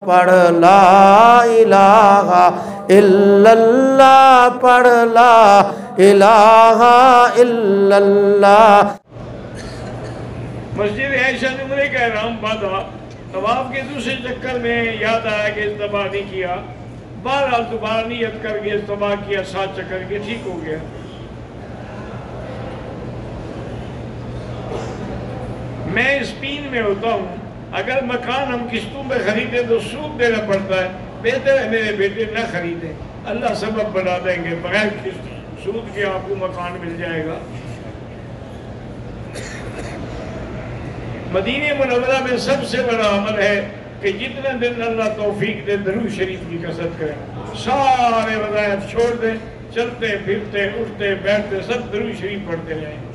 پڑھ لا الہ الا اللہ، پڑھ لا الہ الا اللہ۔ مسجد عائشہ نے عمرے کا احرام باندھا، طواف کے دوسرے چکر میں یاد آیا کہ اجتماع نہیں کیا، بہرحال دوبارہ نیت کر کے اجتماع کیا، 7 چکر کے ٹھیک ہو گیا۔ میں اسپین میں ہوتا ہوں، اگر مکان ہم قسطوں میں خریدیں تو سود دینا پڑتا ہے، بہتر ہے میرے بیٹے نہ خریدیں، اللہ سبب بنا دیں گے، بغیر سود کے آپ کو مکان مل جائے گا۔ مدینہ منورہ میں سب سے بڑا عمل ہے کہ جتنے دن اللہ توفیق دے درود شریف کی کثرت کریں، سارے وظائف چھوڑ دیں، چلتے پھرتے اٹھتے بیٹھتے سب درود شریف پڑھتے رہیں۔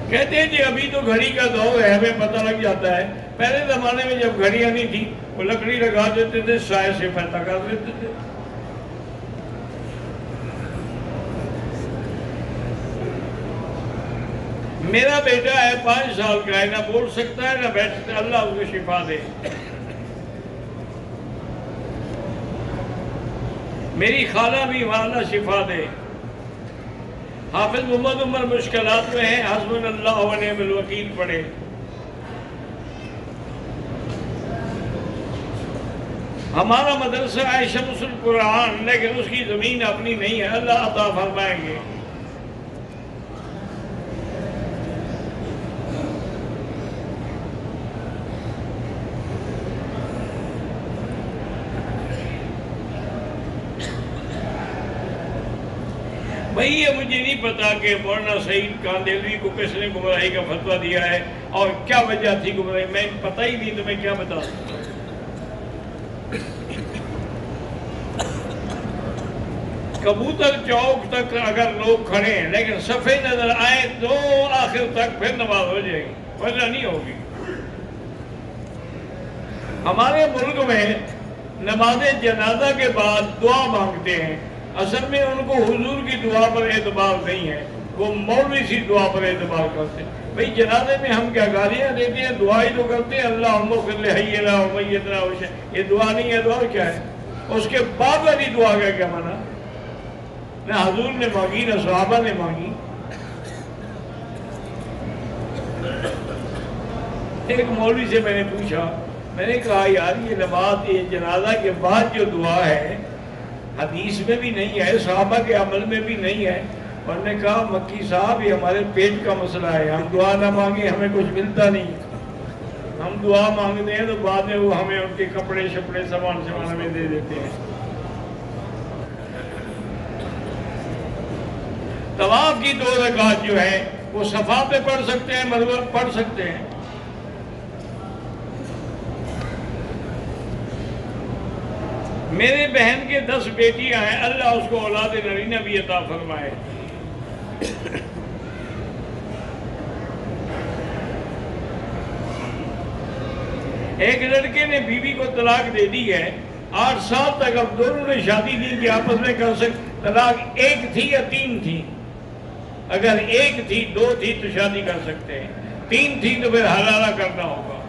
کہتے ہیں جی ابھی تو گھڑی کا دور ہے، ہمیں پتہ لگ جاتا ہے، پہلے زمانے میں جب گھڑیاں نہیں تھی وہ لکڑی لگا دیتے تھے، سائے سے پتہ کر دیتے تھے۔ میرا بیٹا ہے 5 سال کا ہے، نہ بول سکتا ہے نہ بیٹھ سکتا ہے، اللہ اس کو شفا دے۔ میری خالہ بھی واللہ شفا دے۔ حافظ محمد عمر مشکلات میں ہیں، حسبنا اللہ و نعم الوکیل پڑھے۔ ہمارا مدرسہ ہے شمس القرآن، لیکن اس کی زمین اپنی نہیں ہے، اللہ عطا فرمائیں گے۔ بھئی یہ مجھے نہیں پتا کہ مولانا سعید کاندیلوی کو کس نے گمراہی کا فتویٰ دیا ہے اور کیا وجہ تھی گمراہی، میں پتہ ہی نہیں تو میں کیا بتا سکتا۔ کبوتر چوک تک اگر لوگ کھڑے ہیں لیکن صفحے نظر آئیں تو آخر تک پھر نماز ہو جائے گی، ورنہ نہیں ہوگی۔ ہمارے ملک میں نماز جنازہ کے بعد دعا مانگتے ہیں، اصل میں ان کو حضور کی دعا پر اعتبار نہیں ہے، وہ مولوی سی دعا پر اعتبار کرتے ہیں۔ بھئی جنازے میں ہم کیا گالیاں دیتے ہیں، دعا ہی تو کرتے ہیں، اللہم اغفر لحینا و میتنا و شہیدنا، یہ دعا نہیں ہے، دعا کیا ہے؟ اس کے بعد والی دعا کا کیا معنی؟ نہ حضور نے مانگی نہ صحابہ نے مانگی۔ ایک مولوی سے میں نے پوچھا، میں نے کہا یار یہ نماز یہ جنازہ کے بعد جو دعا ہے حدیث میں بھی نہیں ہے، صحابہ کے عمل میں بھی نہیں ہے۔ اور نے کہا مکی صاحب یہ ہمارے پیٹ کا مسئلہ ہے، ہم دعا نہ مانگیں ہمیں کچھ ملتا نہیں، ہم دعا مانگتے ہیں تو بعد میں وہ ہمیں ان کے کپڑے شپڑے سامان ہمیں دے دیتے ہیں۔ طواف کی 2 رکعت جو ہے وہ صفا پہ پڑھ سکتے ہیں، مروہ پڑھ سکتے ہیں۔ میرے بہن کے 10 بیٹیاں ہیں، اللہ اس کو اولاد نرینہ بھی عطا فرمائے۔ ایک لڑکے نے بیوی کو طلاق دے دی ہے، 8 سال تک اب دونوں نے شادی نہیں کی، آپس میں کر سکتے، طلاق 1 تھی یا 3 تھی؟ اگر 1 تھی 2 تھی تو شادی کر سکتے ہیں، 3 تھی تو پھر حلالہ کرنا ہوگا۔